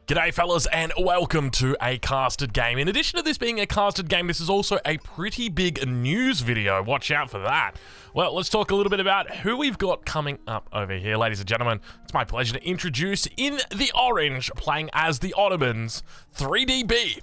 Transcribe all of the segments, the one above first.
G'day fellas and welcome to a casted game. In addition to this being a casted game, this is also a pretty big news video. Watch out for that. Well, let's talk a little bit about who we've got coming up over here. Ladies and gentlemen, it's my pleasure to introduce in the orange, playing as the Ottomans, 3DB.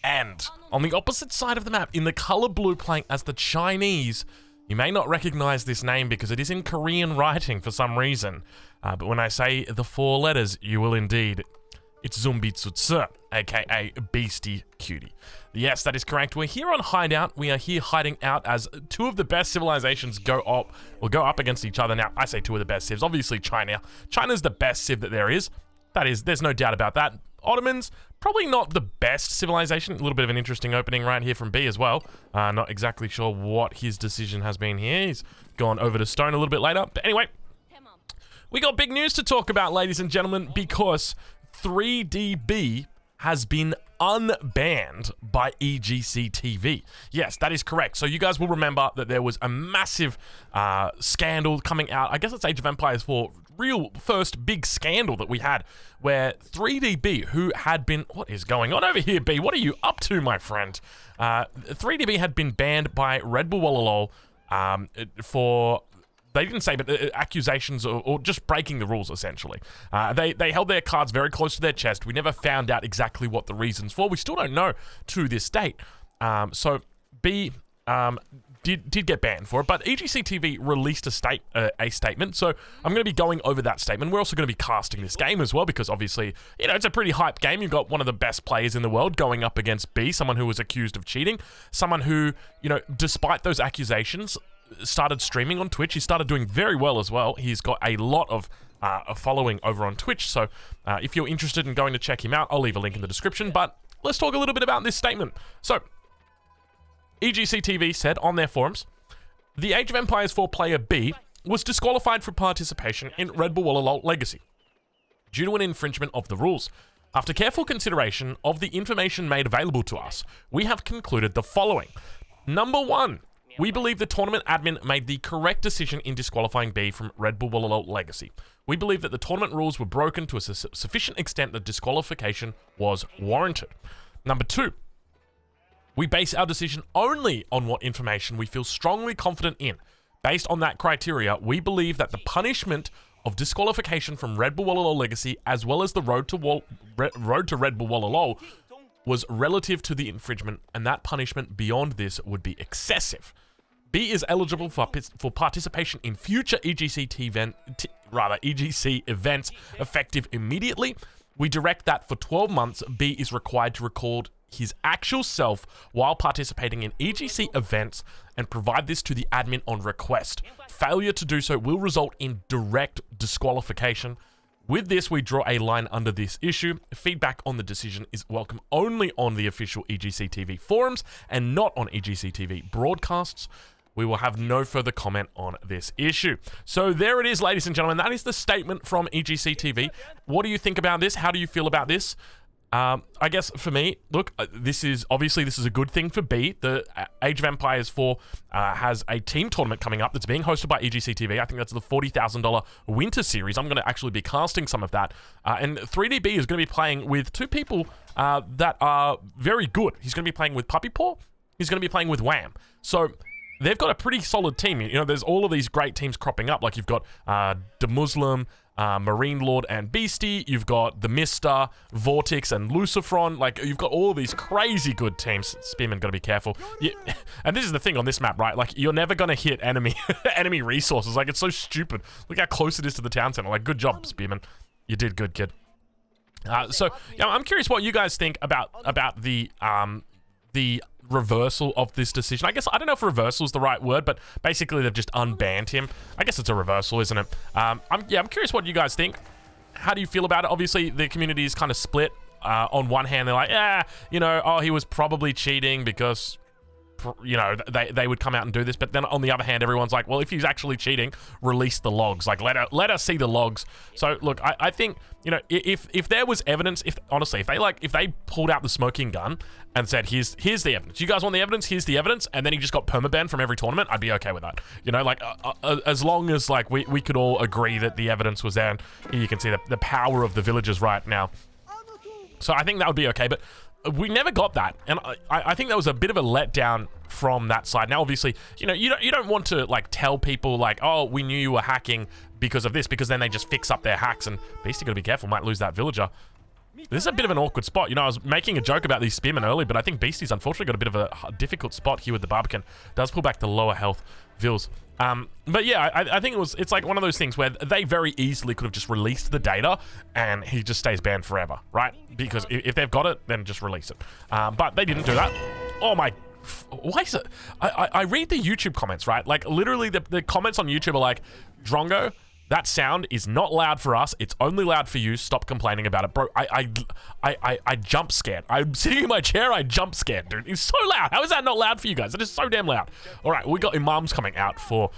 And on the opposite side of the map, in the color blue, playing as the Chinese. You may not recognize this name because it is in Korean writing for some reason. But when I say the 4 letters, you will indeed. It's Zumbitsutsu, aka Beastie Cutie. Yes, that is correct. We're here on Hideout. We are here hiding out as two of the best civilizations go up against each other. Now, I say two of the best civs. Obviously, China. China's the best civ that there is. That is, there's no doubt about that. Ottomans, probably not the best civilization. A little bit of an interesting opening right here from B as well. Not exactly sure what his decision has been here. He's gone over to stone a little bit later. But anyway, we got big news to talk about, ladies and gentlemen, because 3DB has been unbanned by EGC TV. Yes, that is correct. So you guys will remember that there was a massive scandal coming out. I guess it's Age of Empires 4, real first big scandal that we had, where 3DB, who had been... What is going on over here, B? What are you up to, my friend? 3DB had been banned by Red Bull Wololol for... They didn't say, but accusations or just breaking the rules, essentially. They held their cards very close to their chest. We never found out exactly what the reasons for. We still don't know to this date. So B did get banned for it, but EGC TV released a statement. So I'm going to be going over that statement. We're also going to be casting this game as well, because obviously, you know, it's a pretty hype game. You've got one of the best players in the world going up against B, someone who was accused of cheating, someone who, you know, despite those accusations, started streaming on Twitch. He started doing very well as well. He's got a lot of a following over on Twitch, so if you're interested in going to check him out, I'll leave a link in the description. But let's talk a little bit about this statement. So, EGC TV said on their forums, the Age of Empires 4 player B was disqualified for participation in Red Bull Wololol Legacy due to an infringement of the rules. After careful consideration of the information made available to us, we have concluded the following. Number 1, we believe the tournament admin made the correct decision in disqualifying B from Red Bull Wololol Legacy. We believe that the tournament rules were broken to a sufficient extent that disqualification was warranted. Number 2, we base our decision only on what information we feel strongly confident in. Based on that criteria, we believe that the punishment of disqualification from Red Bull Wololol Legacy, as well as the road to Red Bull Wololol, was relative to the infringement, and that punishment beyond this would be excessive. B is eligible for participation in future EGC events effective immediately. We direct that for 12 months, B is required to record his actual self while participating in EGC events and provide this to the admin on request. Failure to do so will result in direct disqualification. With this, we draw a line under this issue. Feedback on the decision is welcome only on the official EGC TV forums and not on EGC TV broadcasts. We will have no further comment on this issue. So there it is, ladies and gentlemen. That is the statement from EGC TV. What do you think about this? How do you feel about this? I guess for me, look, this is a good thing for B. The Age of Empires 4 has a team tournament coming up that's being hosted by EGC TV. I think that's the $40,000 winter series. I'm going to actually be casting some of that. And 3DB is going to be playing with two people that are very good. He's going to be playing with Puppy Paw. He's going to be playing with Wham. So they've got a pretty solid team. You know, there's all of these great teams cropping up. Like you've got the Muslim, Marine Lord and Beastie. You've got the Mister, Vortex and Lucifron. Like, you've got all these crazy good teams. Spearman, gotta be careful. Yeah. And this is the thing on this map, right? Like, you're never gonna hit enemy resources. Like, it's so stupid. Look how close it is to the town center. Like, good job, Spearman. You did good, kid. So, yeah, I'm curious what you guys think about the reversal of this decision. I guess, I don't know if reversal is the right word, but basically they've just unbanned him. I guess it's a reversal, isn't it? I'm curious what you guys think. How do you feel about it? Obviously, the community is kind of split. On one hand, they're like, you know, oh, he was probably cheating because, you know, they would come out and do this. But then on the other hand, everyone's like, well, if he's actually cheating, release the logs. Like, let us see the logs. So look, I think, you know, if there was evidence, if they pulled out the smoking gun and said, here's the evidence. You guys want the evidence? Here's the evidence. And then he just got permabanned from every tournament, I'd be okay with that. You know, like, as long as, like, we could all agree that the evidence was there. And here you can see the power of the villagers right now. So I think that would be okay, but we never got that, and I think that was a bit of a letdown from that side. Now, obviously, you know, you don't want to like tell people like, oh, we knew you were hacking because of this, because then they just fix up their hacks, and Beastie got to be careful, might lose that villager. This is a bit of an awkward spot. You know, I was making a joke about these spearmen early, but I think Beastie's unfortunately got a bit of a difficult spot here with the Barbican. Does pull back the lower health Vils. But yeah, I think it's like one of those things where they very easily could have just released the data and he just stays banned forever, right? Because if they've got it, then just release it. But they didn't do that. Oh my... Why is it? I read the YouTube comments, right? Like, literally, the comments on YouTube are like, Drongo, that sound is not loud for us. It's only loud for you. Stop complaining about it. Bro, I jump scared. I'm sitting in my chair, I jump scared, dude. It's so loud. How is that not loud for you guys? It is so damn loud. All right, we got Imams coming out for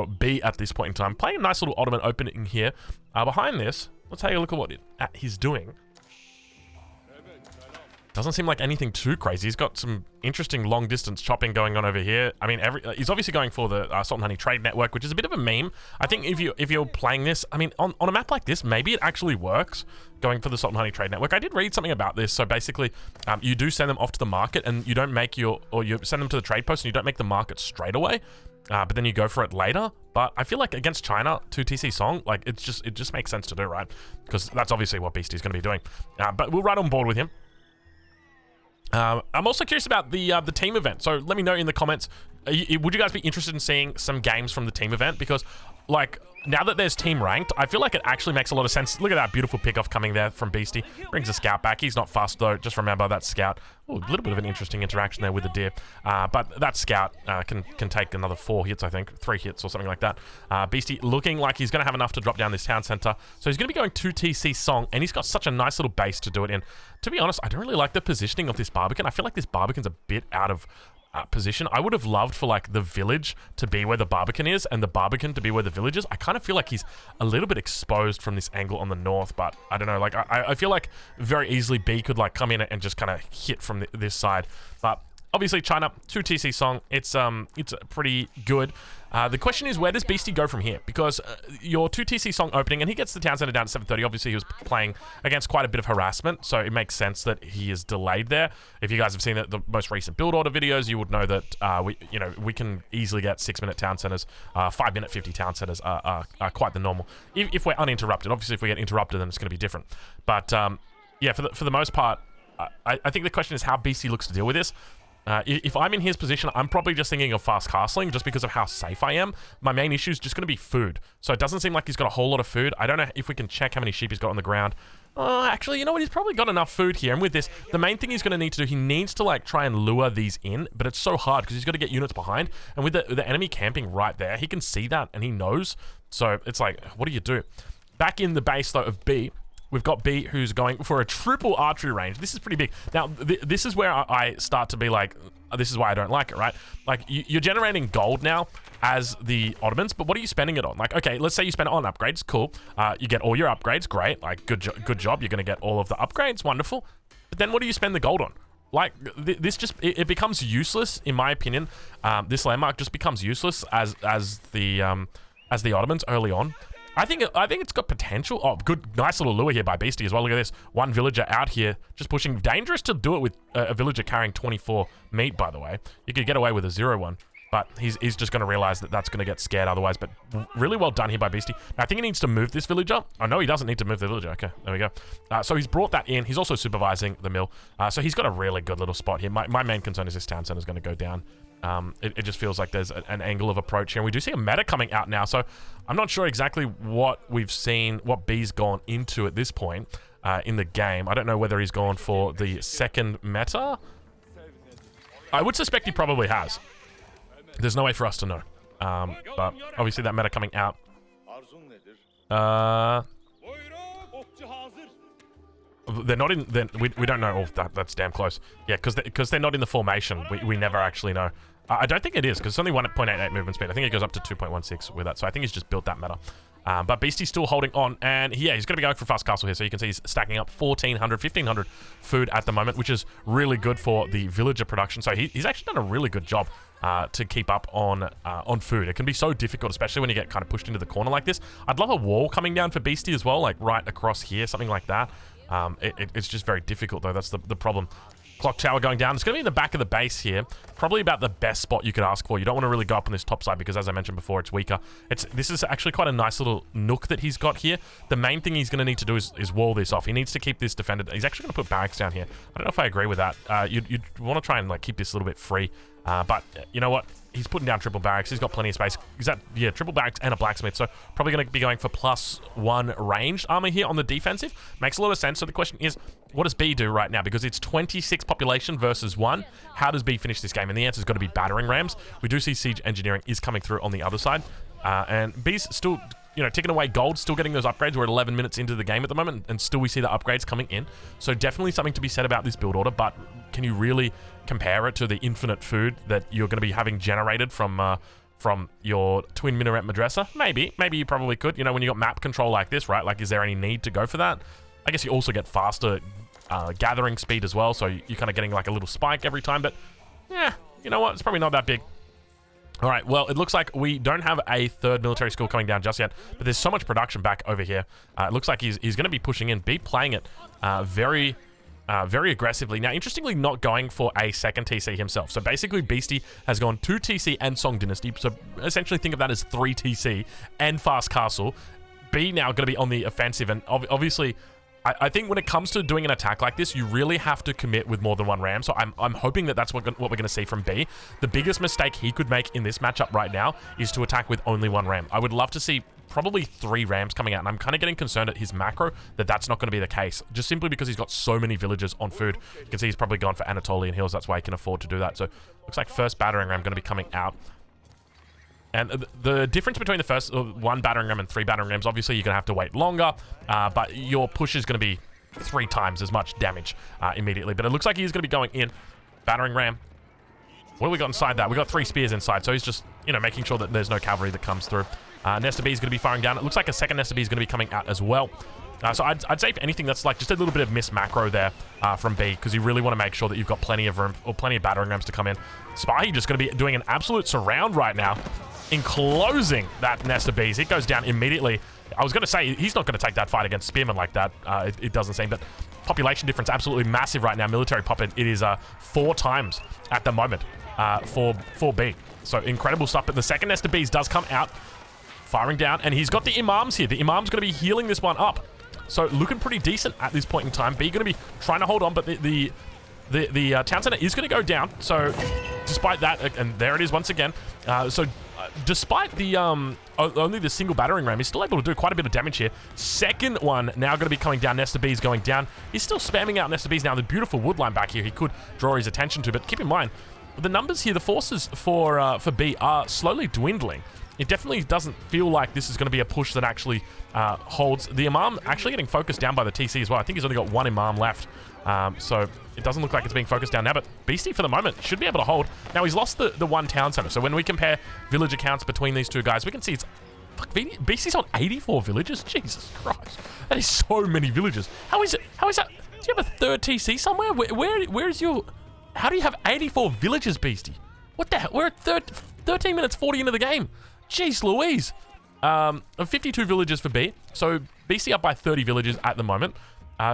B at this point in time. Playing a nice little Ottoman opening here. Behind this, let's take a look at what he's doing. Doesn't seem like anything too crazy. He's got some interesting long-distance chopping going on over here. I mean, he's obviously going for the Salt and Honey trade network, which is a bit of a meme. I think if you're playing this, I mean, on a map like this, maybe it actually works going for the Salt and Honey trade network. I did read something about this. So basically, you do send them off to the market, and you don't make you send them to the trade post, and you don't make the market straight away. But then you go for it later. But I feel like against China, 2TC Song, like it just makes sense to do, right? Because that's obviously what Beastie's going to be doing. But we're right on board with him. I'm also curious about the team event. So let me know in the comments, would you guys be interested in seeing some games from the team event? Because, like, now that there's team ranked, I feel like it actually makes a lot of sense. Look at that beautiful pickoff coming there from Beastie. Brings a scout back. He's not fast, though. Just remember that scout. Ooh, a little bit of an interesting interaction there with the deer. But that scout can take another 4 hits, I think. 3 hits or something like that. Beastie looking like he's going to have enough to drop down this town center. So he's going to be going 2TC Song, and he's got such a nice little base to do it in. To be honest, I don't really like the positioning of this Barbican. I feel like this Barbican's a bit out of position. I would have loved for like the village to be where the Barbican is and the Barbican to be where the village is. I kind of feel like he's a little bit exposed from this angle on the north, but I don't know. Like I feel like very easily B could like come in and just kind of hit from this side. But obviously China, 2TC Song, it's pretty good. The question is, where does Beastie go from here? Because your 2TC Song opening, and he gets the town center down at 7:30. Obviously, he was playing against quite a bit of harassment, so it makes sense that he is delayed there. If you guys have seen the most recent build order videos, you would know that we can easily get 6-minute town centers, 5-minute 50 town centers are quite the normal. If we're uninterrupted, obviously, if we get interrupted, then it's going to be different. But yeah, for the most part, I think the question is how Beastie looks to deal with this. If I'm in his position, I'm probably just thinking of fast castling just because of how safe I am. My main issue is just going to be food. So it doesn't seem like he's got a whole lot of food. I don't know if we can check how many sheep he's got on the ground. Actually, you know what? He's probably got enough food here. And with this, the main thing he's going to need to do, he needs to like try and lure these in, but it's so hard because he's got to get units behind. And with the enemy camping right there, he can see that and he knows. So it's like, what do you do? Back in the base, though, of B, we've got B who's going for a triple archery range. This is pretty big. Now, this is where I start to be like, this is why I don't like it, right? Like, you're generating gold now as the Ottomans, but what are you spending it on? Like, okay, let's say you spend it on upgrades. Cool. You get all your upgrades. Great. Like, good job. You're going to get all of the upgrades. Wonderful. But then what do you spend the gold on? Like, this just, it becomes useless, in my opinion. This landmark just becomes useless as the Ottomans early on. I think it's got potential. Oh, good, nice little lure here by Beastie as well. Look at this, one villager out here just pushing. Dangerous to do it with a villager carrying 24 meat, by the way. You could get away with a 0-1, but he's just going to realize that that's going to get scared otherwise. But really well done here by Beastie. Now, I think he needs to move this villager. Oh no, he doesn't need to move the villager. Okay, there we go. So he's brought that in. He's also supervising the mill. So he's got a really good little spot here. My main concern is this town center is going to go down. It just feels like there's an angle of approach here. And we do see a meta coming out now, so I'm not sure exactly what we've seen, what B's gone into at this point in the game. I don't know whether he's gone for the second meta. I would suspect he probably has. There's no way for us to know. But obviously that meta coming out. They're not in. We don't know. Oh, that's damn close. Yeah, because they're not in the formation. We never actually know. I don't think it is because it's only 1.88 movement speed. I think it goes up to 2.16 with that. So I think he's just built that meta. But Beastie's still holding on, and yeah, he's going to be going for fast castle here. So you can see he's stacking up 1,400, 1,500 food at the moment, which is really good for the villager production. So he's actually done a really good job to keep up on food. It can be so difficult, especially when you get kind of pushed into the corner like this. I'd love a wall coming down for Beastie as well, like right across here, something like that. It's just very difficult, though. That's the problem. Clock tower going down. It's going to be in the back of the base here. Probably about the best spot you could ask for. You don't want to really go up on this top side because, as I mentioned before, it's weaker. This is actually quite a nice little nook that he's got here. The main thing he's going to need to do is wall this off. He needs to keep this defended. He's actually going to put barracks down here. I don't know if I agree with that. You'd want to try and like keep this a little bit free. But you know what? He's putting down triple barracks. He's got plenty of space. Yeah, triple barracks and a blacksmith. So probably going to be going for +1 ranged armor here on the defensive. Makes a lot of sense. So the question is, what does B do right now? Because it's 26 population versus 1. How does B finish this game? And the answer's got to be battering rams. We do see siege engineering is coming through on the other side. And B's still, ticking away gold, still getting those upgrades. We're at 11 minutes into the game at the moment, and still we see the upgrades coming in. So definitely something to be said about this build order, but can you really compare it to the infinite food that you're going to be having generated from your twin minaret madrasa? Maybe you probably could. When you got map control like this, right? Like, is there any need to go for that? I guess you also get faster gathering speed as well, so you're kind of getting like a little spike every time, but yeah, you know what? It's probably not that big. All right, well, it looks like we don't have a third military school coming down just yet, but there's so much production back over here. It looks like he's going to be pushing in, be playing it very aggressively. Now, interestingly, not going for a second TC himself. So basically, Beastie has gone 2 TC and Song Dynasty. So essentially, think of that as 3 TC and Fast Castle. B now going to be on the offensive, and obviously, I think when it comes to doing an attack like this, you really have to commit with more than 1 ram. So I'm hoping that that's what we're going to see from B. The biggest mistake he could make in this matchup right now is to attack with only 1 ram. I would love to see probably 3 rams coming out, and I'm kind of getting concerned at his macro that that's not going to be the case, just simply because he's got so many villagers on food. You can see he's probably gone for Anatolian Hills. That's why he can afford to do that. So looks like first battering ram going to be coming out. And the difference between the first 1 battering ram and 3 battering rams, obviously you're going to have to wait longer, but your push is going to be 3 times as much damage immediately. But it looks like he's going to be going in. Battering ram. What do we got inside that? We got 3 spears inside, so he's just, making sure that there's no cavalry that comes through. Nesta B is going to be firing down. It looks like a second Nesta B is going to be coming out as well. So I'd say if anything, that's like just a little bit of miss macro there from B, because you really want to make sure that you've got plenty of room, or plenty of battering rams to come in. Spahi just going to be doing an absolute surround right now, enclosing that Nesta Bees. It goes down immediately. I was going to say, he's not going to take that fight against Spearman like that. It doesn't seem, but population difference absolutely massive right now. Military pop, it is 4 times at the moment for B. So incredible stuff, but the second Nesta Bees does come out, firing down, and he's got the Imams here. The Imam's going to be healing this one up. So looking pretty decent at this point in time. B going to be trying to hold on, but the town center is going to go down. So despite that, and there it is once again. Despite the only the single battering ram, he's still able to do quite a bit of damage here. Second one now going to be coming down. Nesta B's going down. He's still spamming out Nesta B's now. The beautiful wood line back here he could draw his attention to, but keep in mind, the numbers here, the forces for B are slowly dwindling. It definitely doesn't feel like this is going to be a push that actually holds. The Imam actually getting focused down by the TC as well. I think he's only got 1 Imam left. So it doesn't look like it's being focused down now, but Beastie for the moment should be able to hold. Now he's lost the 1 town center. So when we compare village accounts between these 2 guys, we can see it's, fuck, Beastie's on 84 villages? Jesus Christ. That is so many villages. How is that? Do you have a 3rd TC somewhere? Where is your, how do you have 84 villages, Beastie? What the hell? We're at 13 minutes 40 into the game. Jeez Louise. 52 villages for B. So Beastie up by 30 villages at the moment.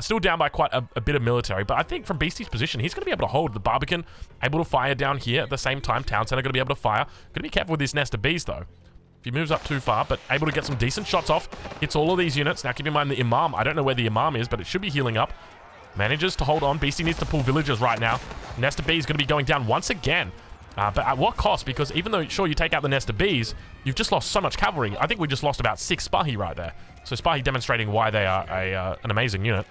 Still down by quite a bit of military, but I think from Beastie's position, he's going to be able to hold. The Barbican able to fire down here at the same time. Town Center going to be able to fire. Going to be careful with this nest of bees, though. If he moves up too far, but able to get some decent shots off. Hits all of these units. Now, keep in mind the Imam. I don't know where the Imam is, but it should be healing up. Manages to hold on. Beastie needs to pull villagers right now. Nest of bees going to be going down once again. But at what cost? Because even though, sure, you take out the nest of bees, you've just lost so much cavalry. I think we just lost about 6 Spahi right there. So Spahi demonstrating why they are an amazing unit.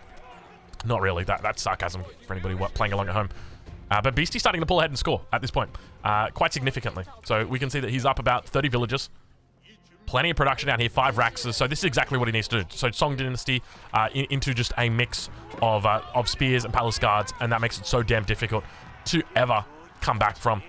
Not really. That's sarcasm for anybody playing along at home. But Beastie's starting to pull ahead and score at this point. Quite significantly. So we can see that he's up about 30 villages. Plenty of production down here. 5 racks. So this is exactly what he needs to do. So Song Dynasty into just a mix of spears and palace guards. And that makes it so damn difficult to ever come back from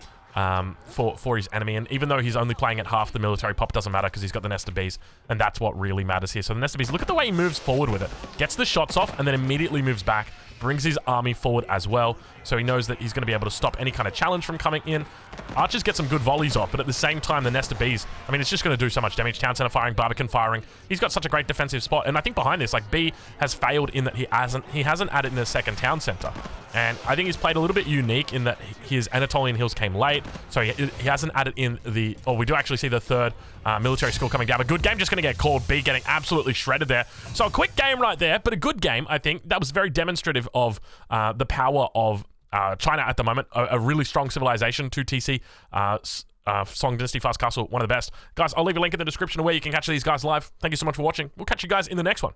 for his enemy. And even though he's only playing at half the military pop, doesn't matter because he's got the nest of bees, and that's what really matters here. So the nest of bees, look at the way he moves forward with it. Gets the shots off and then immediately moves back. brings his army forward as well, so he knows that he's going to be able to stop any kind of challenge from coming in. Archers get some good volleys off, but at the same time, the Nest of Bees, I mean, it's just going to do so much damage. Town Center firing, Barbican firing. He's got such a great defensive spot, and I think behind this, like, B has failed in that he hasn't added in a second Town Center. And I think he's played a little bit unique in that his Anatolian Hills came late, so he hasn't added in the... Oh, we do actually see the third military school coming down. A good game just going to get called. B getting absolutely shredded there. So a quick game right there, but a good game, I think. That was very demonstrative of the power of China at the moment. A really strong civilization. 2 TC, Song Dynasty Fast Castle, one of the best. Guys, I'll leave a link in the description of where you can catch these guys live. Thank you so much for watching. We'll catch you guys in the next one.